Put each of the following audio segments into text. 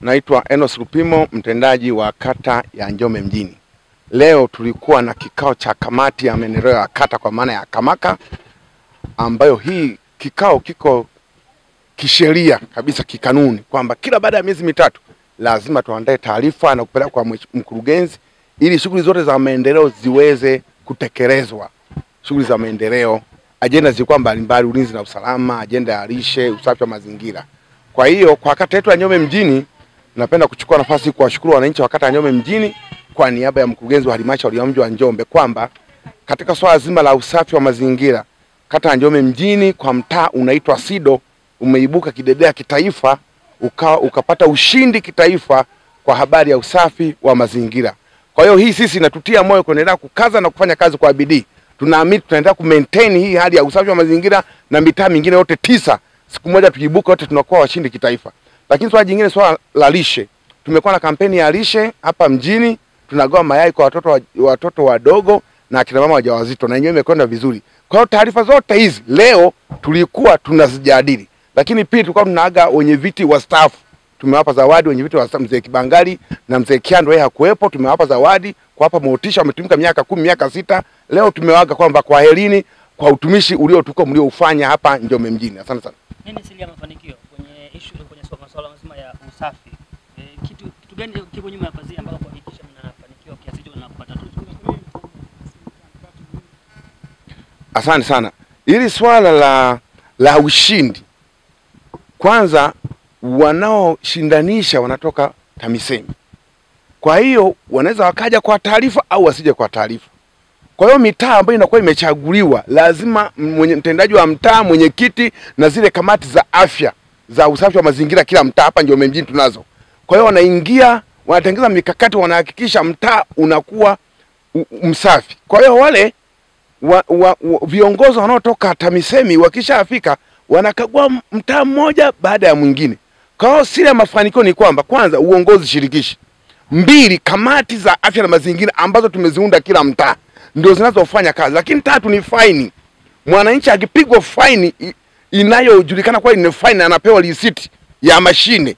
Naitwa Enos Lupimo, mtendaji wa kata ya Njombe mjini. Leo tulikuwa na kikao cha kamati ya maendeleo ya kata kwa maana ya Kamaka, ambayo hii kikao kiko kisheria kabisa, kikanuni, kwamba kila baada ya miezi mitatu lazima tuandae taarifa na kupeleka kwa mkurugenzi ili shughuli zote za maendeleo ziweze kutekelezwa. Shughuli za maendeleo, ajenda zilikuwa mbalimbali: ulinzi na usalama, ajenda ya lishe, usafi wa mazingira. Kwa hiyo kwa kata yetu ya Njombe mjini, napenda kuchukua nafasi kuwashukuru wananchi wa kata ya Njombe mjini kwa niaba ya mkurugenzi wa halmashauri ya mji wa Njombe kwamba katika swala zima la usafi wa mazingira, kata ya Njombe mjini kwa mtaa unaitwa Sido umeibuka kidedea kitaifa, ukapata ushindi kitaifa kwa habari ya usafi wa mazingira. Kwa hiyo hii sisi inatutia moyo kuendelea kukaza na kufanya kazi kwa bidii. Tunaamini tutaendelea ku-maintain hii hali ya usafi wa mazingira na mitaa mingine yote 9. Siku moja tukiibuka wote tunakuwa washindi kitaifa. Lakini swala jingine, swala la lishe. Tumekuwa na kampeni ya lishe hapa mjini, tunagawa mayai kwa watoto wadogo na akina mama wajawazito, na yenyewe imekwenda vizuri. Kwa hiyo taarifa zote hizi leo tulikuwa tunazijadili. Lakini pia tulikuwa tunaaga wenye viti wastaafu. Tumewapa zawadi wenye viti wastaafu, mzee Kibangali na mzee Kiando, yeye hakuepo. Tumewapa zawadi, kuwapa motisha, wametumika miaka 10, miaka 6. Leo tumewaga kwamba kwaherini kwa utumishi mlioufanya hapa Njombe mjini. Asante sana. Nini siri ya mafanikio kwenye issue, kwenye masuala mazima ya usafi? Kitu gani kiko nyuma ya pazia ambao kuhakikisha mnafanikiwa kiasi hicho na kupata tuzo? Asante sana. Hili swala la ushindi, kwanza wanaoshindanisha wanatoka TAMISEMI. Kwa hiyo wanaweza wakaja kwa taarifa au wasije kwa taarifa. Kwa hiyo mitaa ambayo inakuwa imechaguliwa lazima mtendaji wa mtaa, mwenyekiti na zile kamati za afya za usafi wa mazingira kila mtaa hapa Njombe mjini tunazo. Kwa hiyo wanaingia, wanatengeza mikakati, wanahakikisha mtaa unakuwa msafi. Kwa hiyo wale viongozi wanaotoka TAMISEMI wakishafika wanakagua mtaa mmoja baada ya mwingine. Kwa hiyo siri ya mafanikio ni kwamba kwanza uongozi shirikishi, 2 kamati za afya na mazingira ambazo tumeziunda kila mtaa ndio zinazofanya kazi. Lakini 3 ni faini. Mwananchi akipigwa faini inayojulikana kwa ni faini, anapewa risiti ya mashine,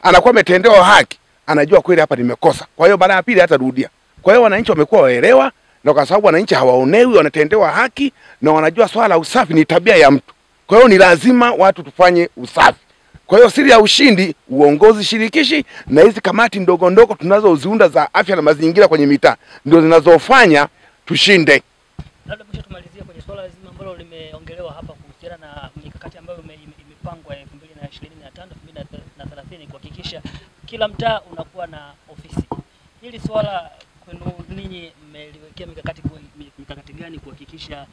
anakuwa ametendewa haki, anajua kweli hapa nimekosa. Kwa hiyo baada ya pili hatarudia. Kwa hiyo wananchi wamekuwa waelewa, na kwa sababu wananchi hawaonewi, wanatendewa haki na wanajua swala la usafi ni tabia ya mtu. Kwa hiyo ni lazima watu tufanye usafi. Kwa hiyo siri ya ushindi, uongozi shirikishi na hizi kamati ndogo ndogo tunazoziunda za afya na mazingira kwenye mitaa ndio zinazofanya tushinde. Labda mwisho tumalizie kwenye swala zima ambalo limeongelewa hapa kuhusiana na mikakati ambayo imepangwa 2025 2030 kuhakikisha kila mtaa unakuwa na ofisi. Hili swala kwenu ninyi mmeliwekea mikakati gani kuhakikisha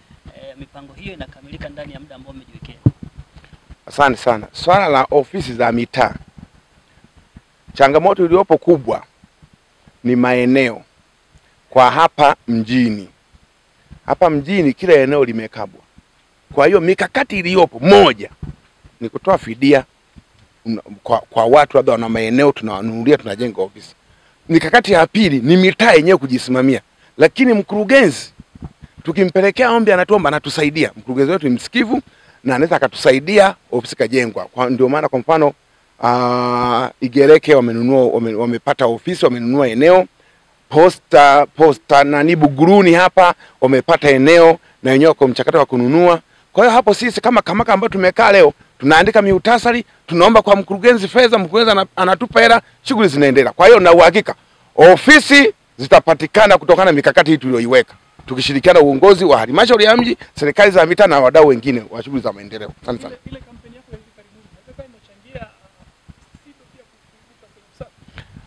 mipango hiyo inakamilika ndani ya muda ambao mmejiwekea? Asante sana. Swala la ofisi za mitaa, changamoto iliyopo kubwa ni maeneo. Kwa hapa mjini kila eneo limekabwa. Kwa hiyo mikakati iliyopo, moja ni kutoa fidia kwa watu labda wana maeneo, tunawanunulia, tunajenga ofisi. Mikakati ya pili ni mitaa yenyewe kujisimamia. Lakini mkurugenzi tukimpelekea ombi anatuomba, anatusaidia. Mkurugenzi wetu ni msikivu na anaweza akatusaidia ofisi kajengwa. Ndio maana kwa mfano Igereke wamepata ofisi, wamenunua eneo. Posta na Buguruni hapa wamepata eneo na wenyewe kwa mchakato wa kununua. Kwa hiyo hapo sisi kama Kamaka ambao tumekaa leo tunaandika mihutasari, tunaomba kwa mkurugenzi fedha, mkurugenzi anatupa hela, shughuli zinaendelea. Kwa hiyo na uhakika ofisi zitapatikana kutokana na mikakati hii tuliyoiweka, tukishirikiana uongozi wa halmashauri ya mji, serikali za mitaa na wadau wengine wa shughuli za maendeleo. Asante sana. Ile kampeni yako ya hivi karibuni inaweza imechangia Sido pia kuibuka kwenye usafi?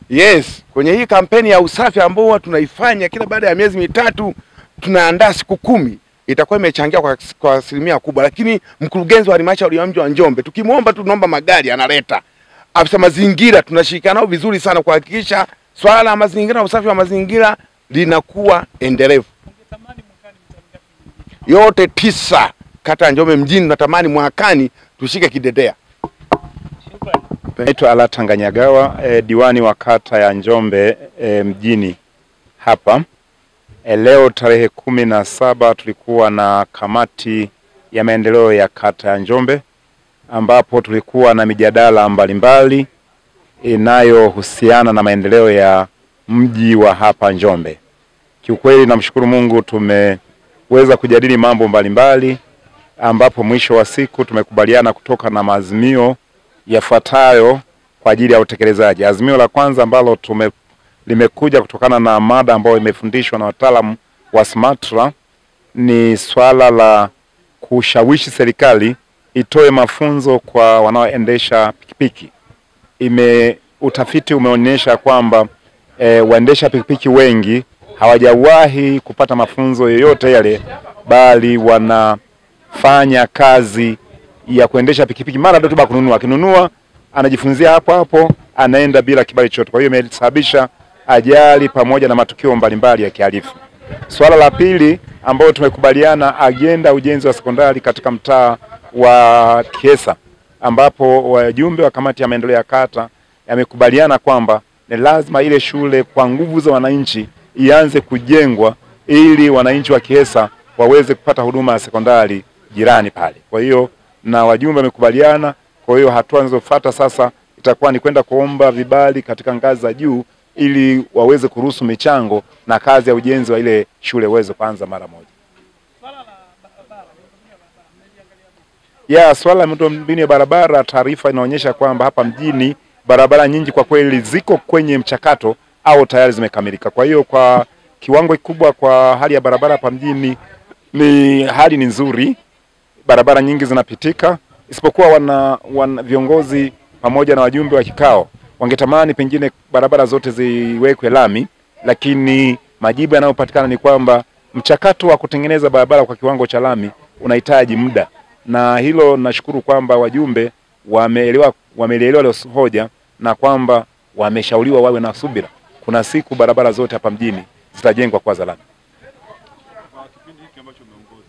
Yes, kwenye hii kampeni ya usafi ambao tunaifanya kila baada ya miezi mitatu, tunaandaa siku 10, itakuwa imechangia kwa asilimia kubwa. Lakini mkurugenzi wa halmashauri ya mji wa Njombe tukimuomba, tunaomba magari analeta. Afisa mazingira tunashirikiana nao vizuri sana kuhakikisha swala la mazingira na usafi wa mazingira linakuwa endelevu. Yote 9 kata ya Njombe mjini natamani mwakani tushike kidedea. Naitwa Alatanganyagawa, diwani wa kata ya Njombe mjini hapa. Leo tarehe 17 tulikuwa na kamati ya maendeleo ya kata ya Njombe ambapo tulikuwa na mijadala mbalimbali inayohusiana na maendeleo ya mji wa hapa Njombe. Kiukweli namshukuru Mungu, tumeweza kujadili mambo mbalimbali ambapo mwisho wa siku tumekubaliana kutoka na maazimio yafuatayo kwa ajili ya utekelezaji. Azimio la kwanza ambalo limekuja kutokana na mada ambayo imefundishwa na wataalamu wa SMATRA ni swala la kushawishi serikali itoe mafunzo kwa wanaoendesha pikipiki. Utafiti umeonyesha kwamba waendesha pikipiki wengi hawajawahi kupata mafunzo yoyote yale, bali wanafanya kazi ya kuendesha pikipiki mara tu kununua. Akinunua anajifunzia hapo hapo, anaenda bila kibali chochote. Kwa hiyo imesababisha ajali pamoja na matukio mbalimbali ya kihalifu. Swala la pili ambao tumekubaliana, agenda ujenzi wa sekondari katika mtaa wa Kiesa, ambapo wajumbe wa kamati ya maendeleo ya kata yamekubaliana kwamba ni lazima ile shule kwa nguvu za wananchi ianze kujengwa ili wananchi wa Kiesa waweze kupata huduma ya sekondari jirani pale. Kwa hiyo na wajumbe wamekubaliana, kwa hiyo hatua zinazofuata sasa itakuwa ni kwenda kuomba vibali katika ngazi za juu ili waweze kuruhusu michango na kazi ya ujenzi wa ile shule uweze kuanza mara moja. Swala la miundombinu ya barabara, taarifa inaonyesha kwamba hapa mjini barabara nyingi kwa kweli ziko kwenye mchakato au tayari zimekamilika. Kwa hiyo kwa kiwango kikubwa kwa hali ya barabara hapa mjini hali ni nzuri, barabara nyingi zinapitika, isipokuwa wana viongozi pamoja na wajumbe wa kikao wangetamani pengine barabara zote ziwekwe lami, lakini majibu yanayopatikana ni kwamba mchakato wa kutengeneza barabara kwa kiwango cha lami unahitaji muda, na hilo nashukuru kwamba wajumbe wameelewa ile hoja na kwamba wameshauriwa wawe na subira. Kuna siku barabara zote hapa mjini zitajengwa kwa lami. Kwa kipindi hiki ambacho umeongoza,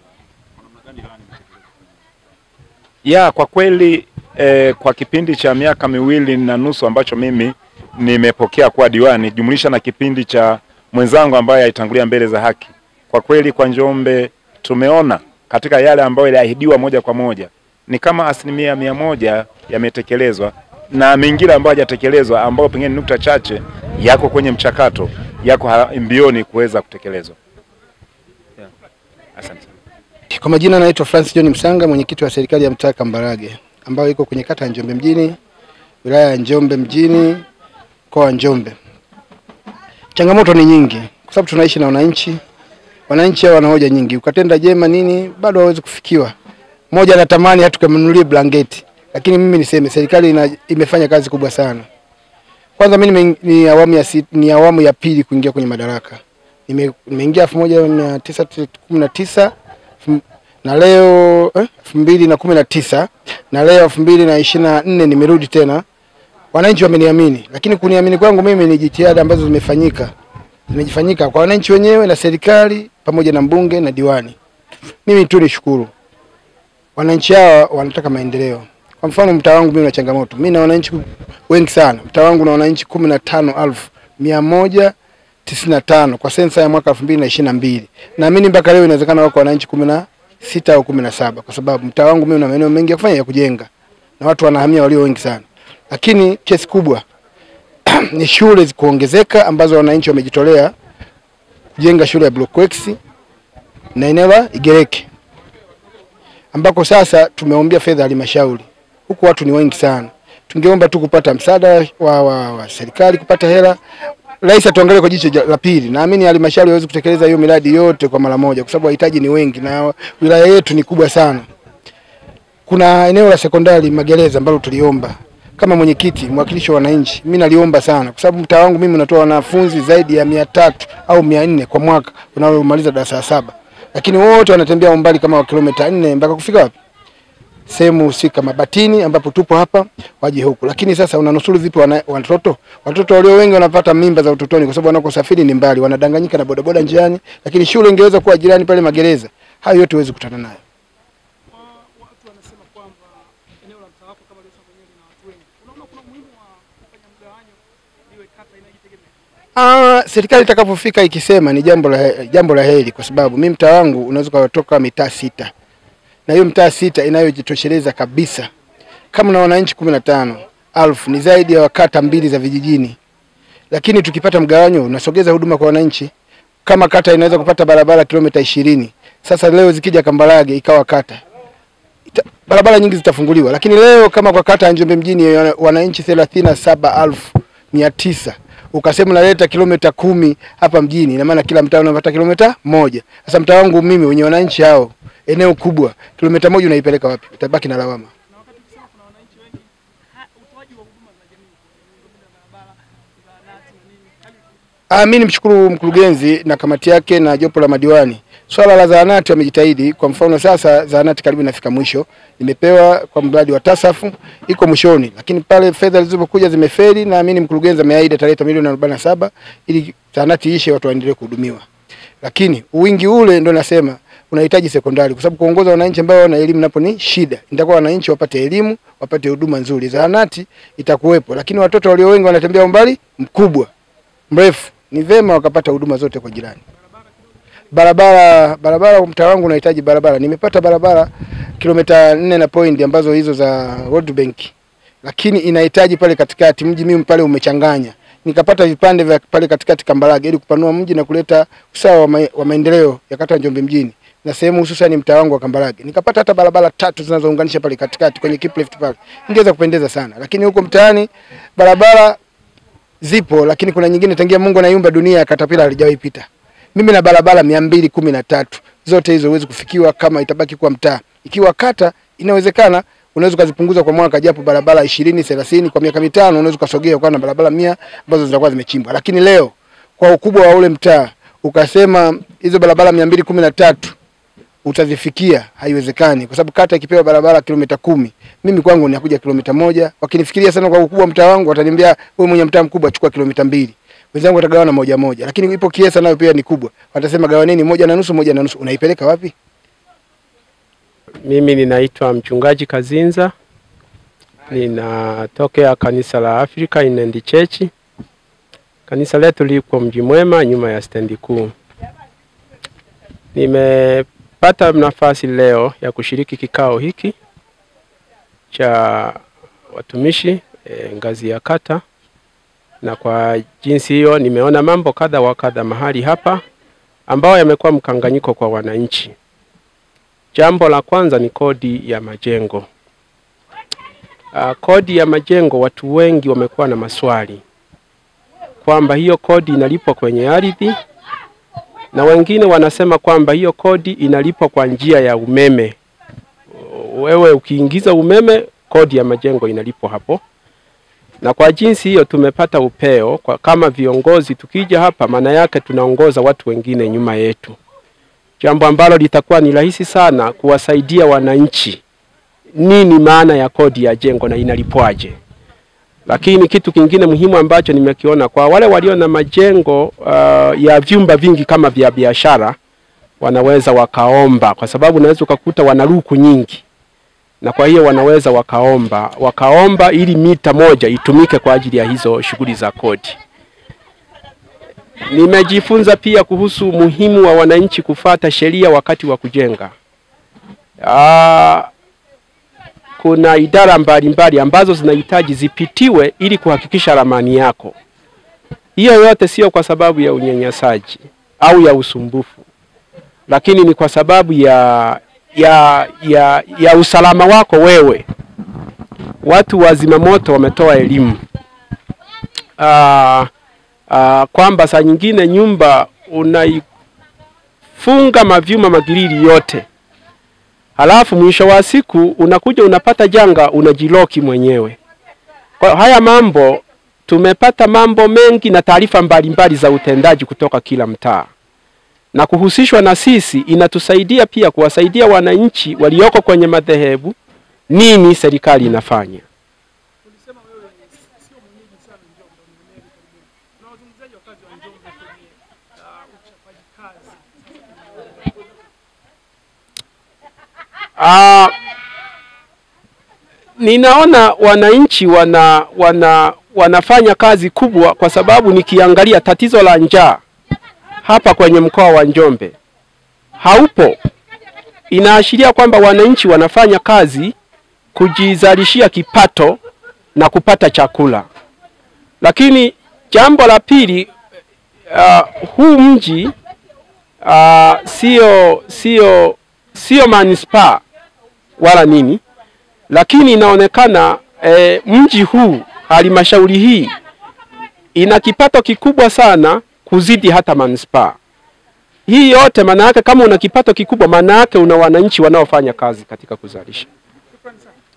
kwa namna gani ilani imetekelezwa? Kwa kweli kwa kipindi cha miaka 2.5 ambacho mimi nimepokea kwa diwani, jumlisha na kipindi cha mwenzangu ambaye aitangulia mbele za haki, kwa kweli kwa Njombe tumeona katika yale ambayo yaliahidiwa moja kwa moja ni kama 100% yametekelezwa, na mengine ambayo hayajatekelezwa ambao pengine nukta chache yako kwenye mchakato, yako mbioni kuweza kutekelezwa. Asante. Kwa majina naitwa Francis John Msanga, mwenyekiti wa serikali ya mtaa Kambarage ambayo iko kwenye kata ya Njombe mjini, wilaya ya Njombe mjini, mkoa wa Njombe. Changamoto ni nyingi kwa sababu tunaishi na wananchi. Wananchi hao wana hoja nyingi. Ukatenda jema nini bado hawezi kufikiwa. Mmoja anatamani hata tukamnunulie blanketi. Lakini mimi niseme serikali imefanya kazi kubwa sana. Kwanza mimi ni awamu ya pili kuingia kwenye madaraka. Nimeingia 1919 na leo 2019 na leo 2024 nimerudi tena. Wananchi wameniamini, lakini kuniamini kwangu mimi ni jitihada ambazo zimejifanyika kwa wananchi wenyewe na serikali pamoja na mbunge na diwani. Mimi tu nishukuru. Wananchi hawa wanataka maendeleo. Kwa mfano mtaa wangu mimi una changamoto. Mimi na wananchi wengi sana. Mtaa wangu na wananchi 15,195 kwa sensa ya mwaka 2022. Naamini mpaka leo inawezekana wako wananchi 16 au 17 kwa sababu mtaa wangu mimi una maeneo mengi ya kufanya ya kujenga. Na watu wanahamia walio wengi sana. Lakini kesi kubwa ni shule zikuongezeka ambazo wananchi wamejitolea kujenga shule ya Block X na eneo la Igereke, ambako sasa tumeombea fedha halmashauri. Huku watu ni wengi sana. Tungeomba tu kupata msaada wa serikali kupata hela. Rais atuangalie kwa jicho la pili. Naamini halmashauri haiwezi kutekeleza hiyo miradi yote kwa mara moja kwa sababu wahitaji ni wengi na wilaya yetu ni kubwa sana. Kuna eneo la sekondari Magereza ambalo tuliomba. Kama mwenyekiti, mwakilishi wa wananchi, mimi naliomba sana kwa sababu mtaa wangu mimi unatoa wanafunzi zaidi ya 300 au 400 kwa mwaka wanaomaliza darasa la 7. Lakini wote wanatembea umbali kama wa kilomita 4 mpaka kufika wapi? Sehemu husika Mabatini ambapo tupo hapa waje huku. Lakini sasa unanusuru vipi watoto? Watoto walio wengi wanapata mimba za utotoni kwa sababu wanakosafiri ni mbali, wanadanganyika na bodaboda njiani, lakini shule ingeweza kuwa jirani pale Magereza. Hayo yote huwezi kukutana nayo. Watu wanasema kwamba eneo la mtaa wako kama liosha kwenyewe na watu wengi. Unaona kuna umuhimu wa kufanya mgawanyo iwe kata inajitegemea? Serikali itakapofika ikisema ni jambo la heri kwa sababu mimi mtaa wangu unaweza kutoka mitaa 6. Na hiyo mitaa 6 inayojitosheleza kabisa. Kama na wananchi 15, 7,000 ni zaidi ya kata 2 za vijijini. Lakini tukipata mgawanyo unasogeza huduma kwa wananchi. Kama kata inaweza kupata barabara kilomita 20, sasa leo zikija Kambarage ikawa kata, barabara nyingi zitafunguliwa. Lakini leo kama kwa kata ya Njombe mjini wananchi 37,900, ukasema unaleta kilomita 10 hapa mjini, ina maana kila mtaa unapata kilomita 1. Sasa mtaa wangu mimi wenye wananchi hao, eneo kubwa, kilomita 1 unaipeleka wapi? Utabaki na lawama. Na wakati ukisema kuna wananchi wengi, utoaji wa huduma za jamii, barabara, zahanati na nini, mimi nimshukuru mkurugenzi na kamati yake na jopo la madiwani. Swala la zahanati wamejitahidi. Kwa mfano sasa zahanati karibu inafika mwisho. Nimepewa kwa mradi wa TASAF iko mwishoni, lakini pale fedha zilizokuja zimefeli, na mimi mkurugenzi ameahidi ataleta milioni 47 ili zahanati ishe watu waendelee kuhudumiwa. Lakini wingi ule ndio nasema unahitaji sekondari, kwa sababu kuongoza wananchi ambao wana elimu napo ni shida. Nitakuwa wananchi wapate elimu, wapate huduma nzuri. Zahanati itakuwepo, lakini watoto walio wengi wanatembea umbali mkubwa mrefu. Ni vema wakapata huduma zote kwa jirani. Barabara mtaa wangu unahitaji barabara. Nimepata barabara kilomita 4 na point ambazo hizo za World Bank. Lakini inahitaji pale katikati, mji mimi pale umechanganya. Nikapata vipande vya pale katikati Kambarage ili kupanua mji na kuleta usawa wa maendeleo ya kata Njombe mjini. Na sehemu hususan mtaa wangu wa Kambarage. Nikapata hata barabara 3 zinazounganisha pale katikati kwenye keep left pale. Ingeweza kupendeza sana. Lakini huko mtaani barabara zipo, lakini kuna nyingine tangia Mungu anaiumba dunia katapila halijawahi pita. Mimi na barabara 213. Zote hizo huwezi kufikiwa kama itabaki kwa mtaa. Ikiwa kata inawezekana, unaweza kuzipunguza kwa mwaka japo barabara 20 30, kwa miaka 5 unaweza kusogea kwa na barabara 100 ambazo zitakuwa zimechimbwa. Lakini leo kwa ukubwa wa ule mtaa ukasema hizo barabara 213 utazifikia, haiwezekani, kwa sababu kata ikipewa barabara kilomita 10, mimi kwangu ninakuja kilomita 1. Wakinifikiria sana kwa ukubwa mtaa wangu wataniambia wewe mwenye mtaa mkubwa chukua kilomita 2. Wenzangu watagawana 1 lakini ipo Kiesa nayo pia ni kubwa. Watasema gawaneni 1.5 unaipeleka wapi? Mimi ninaitwa mchungaji Kazinza. Ninatokea kanisa la Africa Inland Church. Kanisa letu liko Mji Mwema nyuma ya stendi kuu. Nimepata nafasi leo ya kushiriki kikao hiki cha watumishi ngazi ya kata, na kwa jinsi hiyo nimeona mambo kadha wa kadha mahali hapa ambao yamekuwa mkanganyiko kwa wananchi. Jambo la kwanza ni kodi ya majengo. Kodi ya majengo, watu wengi wamekuwa na maswali kwamba hiyo kodi inalipwa kwenye ardhi, na wengine wanasema kwamba hiyo kodi inalipwa kwa njia ya umeme. Wewe ukiingiza umeme, kodi ya majengo inalipwa hapo. Na kwa jinsi hiyo tumepata upeo kwa kama viongozi, tukija hapa maana yake tunaongoza watu wengine nyuma yetu. Jambo ambalo litakuwa ni rahisi sana kuwasaidia wananchi nini maana ya kodi ya jengo na inalipwaje. Lakini kitu kingine muhimu ambacho nimekiona kwa wale walio na majengo ya vyumba vingi kama vya biashara, wanaweza wakaomba, kwa sababu unaweza ukakuta wana luku nyingi. Na kwa hiyo wanaweza wakaomba ili mita moja itumike kwa ajili ya hizo shughuli za kodi. Nimejifunza pia kuhusu muhimu wa wananchi kufuata sheria wakati wa kujenga. Kuna idara mbalimbali ambazo zinahitaji zipitiwe ili kuhakikisha ramani yako. Hiyo yote sio kwa sababu ya unyanyasaji au ya usumbufu, lakini ni kwa sababu ya usalama wako wewe. Watu wa zimamoto wametoa elimu kwamba saa nyingine nyumba unaifunga mavyuma magirili yote, halafu mwisho wa siku unakuja unapata janga, unajiloki mwenyewe. Kwa haya mambo tumepata mambo mengi na taarifa mbalimbali za utendaji kutoka kila mtaa, na kuhusishwa na sisi inatusaidia pia kuwasaidia wananchi walioko kwenye madhehebu nini serikali inafanya. Ulisema wewe sio mwenyeji sana Njombe, umeenda karibuni. Unawazungumzaji wakazi wa Njombe kwenye uchapaji kazi? Ninaona wananchi wanafanya kazi kubwa, kwa sababu nikiangalia tatizo la njaa hapa kwenye mkoa wa Njombe haupo. Inaashiria kwamba wananchi wanafanya kazi kujizalishia kipato na kupata chakula. Lakini jambo la pili, huu mji sio manispaa wala nini, lakini inaonekana mji huu, halmashauri hii ina kipato kikubwa sana kuzidi hata manispaa. Hii yote maana yake, kama una kipato kikubwa, maana yake una wananchi wanaofanya kazi katika kuzalisha.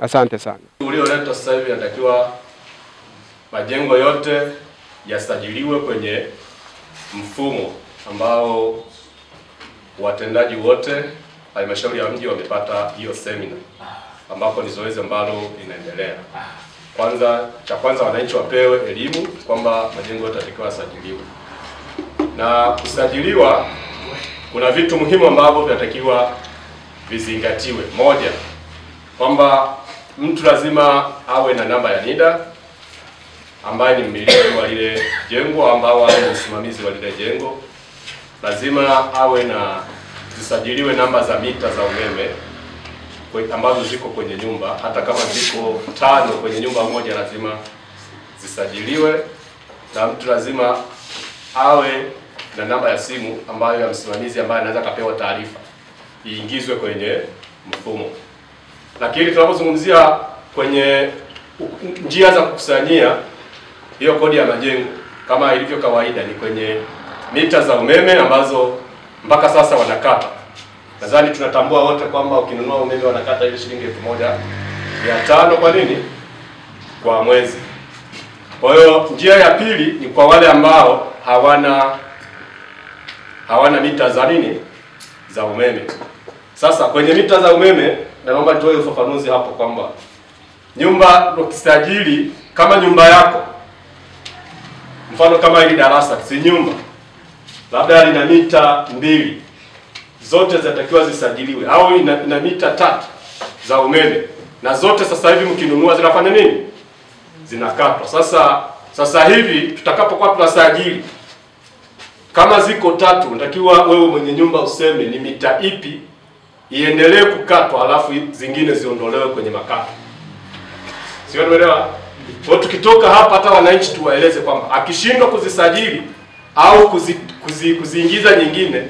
Asante sana. Ulioletwa sasa hivi inatakiwa majengo yote yasajiliwe kwenye mfumo ambao watendaji wote halmashauri ya mji wamepata hiyo semina, ambapo ni zoezi ambalo linaendelea. Cha kwanza wananchi wapewe elimu kwamba majengo yote yatakiwa yasajiliwe. Na kusajiliwa kuna vitu muhimu ambavyo vinatakiwa vizingatiwe. Moja, kwamba mtu lazima awe na namba ya NIDA ambaye ni mmiliki wa lile jengo, ambao ni msimamizi wa lile jengo. Lazima awe na zisajiliwe namba za mita za umeme ambazo ziko kwenye nyumba, hata kama ziko 5 kwenye nyumba moja lazima zisajiliwe. Na mtu lazima awe na namba ya simu ambayo ya msimamizi ambaye anaweza kapewa taarifa iingizwe kwenye mfumo. Lakini tunapozungumzia kwenye njia za kukusanyia hiyo kodi ya majengo, kama ilivyo kawaida, ni kwenye mita za umeme ambazo mpaka sasa wanakata. Nadhani tunatambua wote kwamba ukinunua umeme wanakata ile shilingi 1,500. Kwa nini? Kwa mwezi. Kwa hiyo njia ya pili ni kwa wale ambao hawana mita za nini? Za umeme. Sasa kwenye mita za umeme naomba nitoe ufafanuzi hapo kwamba nyumba ukisajili, kama nyumba yako, mfano kama hili darasa, si nyumba labda lina mita 2, zote zinatakiwa zisajiliwe, au ina mita 3 za umeme, na zote sasa hivi mkinunua zinafanya nini? Zinakatwa. Sasa hivi tutakapokuwa tunasajili, kama ziko 3, unatakiwa wewe mwenye nyumba useme ni mita ipi iendelee kukatwa, alafu zingine ziondolewe kwenye makato. Sio, umeelewa? Kwa tukitoka hapa, hata wananchi tuwaeleze kwamba akishindwa kuzisajili au kuziingiza nyingine,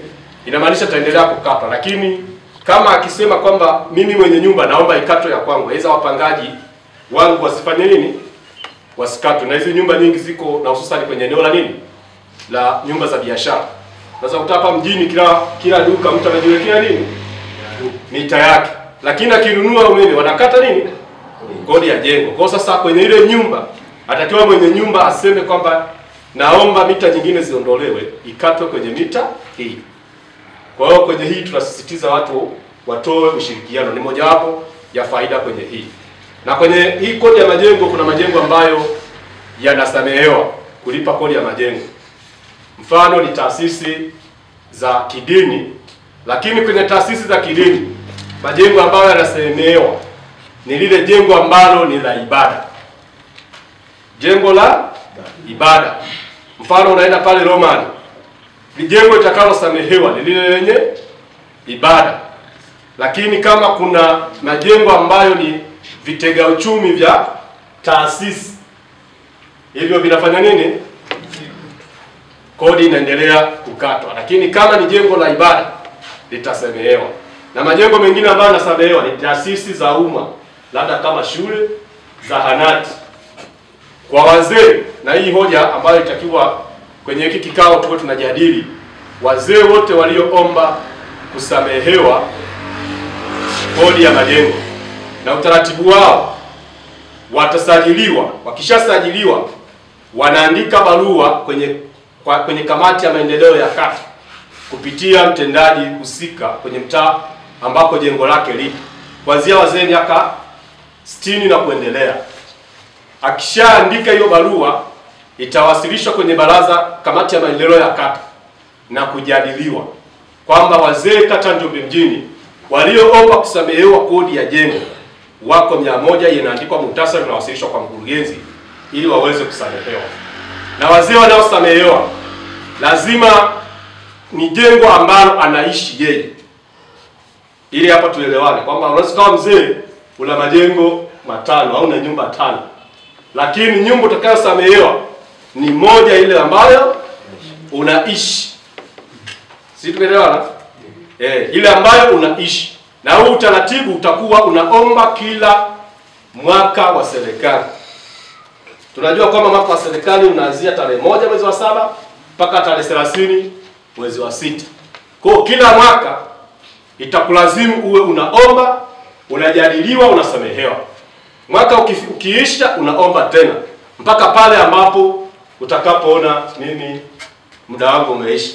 inamaanisha taendelea kukatwa. Lakini kama akisema kwamba mimi mwenye nyumba naomba ikato ya kwangu, aidha wapangaji wangu wasifanye nini? Wasikatwe. Na hizi nyumba nyingi ziko, na hususan kwenye eneo la nini? La nyumba za biashara. Sasa hapa mjini kila duka mtu anajiwekea nini? Mita yake. Lakini akinunua umeme wanakata nini? Kodi ya jengo. Kwa sasa kwenye ile nyumba atakiwa mwenye nyumba aseme kwamba naomba mita nyingine ziondolewe, ikatwe kwenye mita hii. Kwa hiyo kwenye hii tunasisitiza watu watoe ushirikiano, ni mojawapo ya faida kwenye hii. Na kwenye hii kodi ya majengo kuna majengo ambayo yanasamehewa kulipa kodi ya majengo. Mfano ni taasisi za kidini, lakini kwenye taasisi za kidini majengo ambayo yanasamehewa ni lile jengo ambalo ni la ibada. Jengo la ibada. Mfano unaenda pale Romani, jengo litakalosamehewa ni lile lenye ibada. Lakini kama kuna majengo ambayo ni vitega uchumi vya taasisi, hivyo vinafanya nini? Kodi inaendelea kukatwa. Lakini kama ni jengo la ibada litasamehewa. Na majengo mengine ambayo yanasamehewa ni taasisi za umma, labda kama shule, zahanati. Kwa wazee, na hii hoja ambayo itakiwa kwenye hiki kikao tuko tunajadili, wazee wote walioomba kusamehewa kodi ya majengo na utaratibu wao watasajiliwa. Wakishasajiliwa wanaandika barua kwenye kamati ya maendeleo ya kata kupitia mtendaji husika kwenye mtaa ambako jengo lake lipo, kuanzia wazee miaka 60 na kuendelea. Akishaandika hiyo barua itawasilishwa kwenye kamati ya maendeleo ya kata na kujadiliwa kwamba wazee kata Njombe mjini walioomba kusamehewa kodi ya jengo wako 100. Inaandikwa muhtasari na wasilishwa kwa mkurugenzi ili waweze kusamehewa. Na wazee wanaosamehewa lazima ni jengo ambalo anaishi yeye. Ili hapa tuelewane kwamba unaweza kama mzee una majengo 5 au una nyumba 5, lakini nyumba utakayosamehewa ni moja ile ambayo unaishi. Si tumeelewana? Ile ambayo unaishi. Na huu utaratibu utakuwa unaomba kila mwaka wa serikali. Tunajua kwamba mwaka wa serikali unaanzia tarehe 1 mwezi wa 7 mpaka tarehe 30 mwezi wa 6. Kwa kila mwaka itakulazimu uwe unaomba, unajadiliwa, unasamehewa. Mwaka ukiisha unaomba tena mpaka pale ambapo utakapoona mimi muda wangu umeisha.